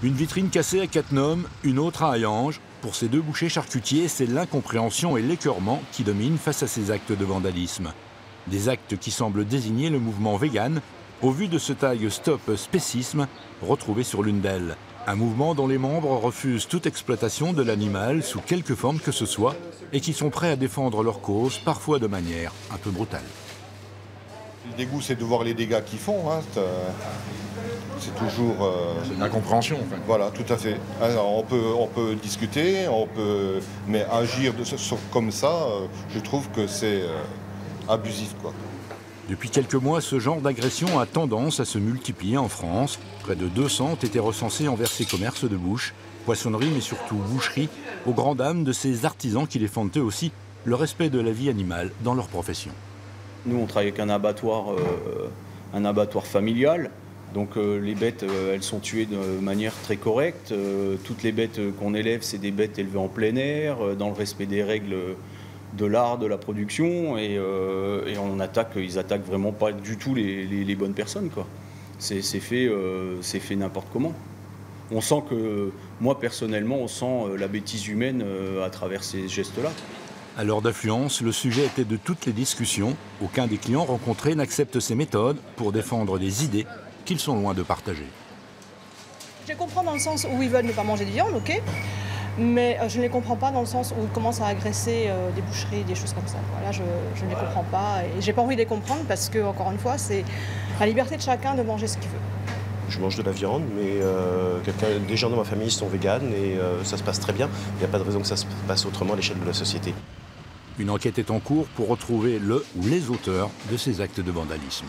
Une vitrine cassée à Cattenom, une autre à Hayange. Pour ces deux bouchers charcutiers, c'est l'incompréhension et l'écœurement qui dominent face à ces actes de vandalisme. Des actes qui semblent désigner le mouvement vegan, au vu de ce tag Stop Spécisme retrouvé sur l'une d'elles. Un mouvement dont les membres refusent toute exploitation de l'animal sous quelque forme que ce soit et qui sont prêts à défendre leur cause, parfois de manière un peu brutale. Le dégoût, c'est de voir les dégâts qu'ils font. Hein. C'est toujours... C'est une incompréhension, en fait. Voilà, tout à fait. Alors, on peut discuter, mais agir comme ça, je trouve que c'est abusif, quoi. Depuis quelques mois, ce genre d'agression a tendance à se multiplier en France. Près de 200 ont été recensés envers ces commerces de bouche, poissonnerie mais surtout boucherie, aux grandes dames de ces artisans qui défendent eux aussi le respect de la vie animale dans leur profession. Nous, on travaille avec un abattoir familial. Donc les bêtes, elles sont tuées de manière très correcte. Toutes les bêtes qu'on élève, c'est des bêtes élevées en plein air, dans le respect des règles de l'art, de la production. Et ils attaquent vraiment pas du tout les bonnes personnes, quoi. C'est fait n'importe comment. On sent que, moi personnellement, on sent la bêtise humaine à travers ces gestes-là. À l'heure d'affluence, le sujet était de toutes les discussions. Aucun des clients rencontrés n'accepte ces méthodes pour défendre des idées qu'ils sont loin de partager. Je les comprends dans le sens où ils veulent ne pas manger de viande, ok, mais je ne les comprends pas dans le sens où ils commencent à agresser des boucheries, des choses comme ça. Voilà, je ne les comprends pas et j'ai pas envie de les comprendre parce que, encore une fois, c'est la liberté de chacun de manger ce qu'il veut. Je mange de la viande, mais des gens dans ma famille sont véganes et ça se passe très bien. Il n'y a pas de raison que ça se passe autrement à l'échelle de la société. Une enquête est en cours pour retrouver le ou les auteurs de ces actes de vandalisme.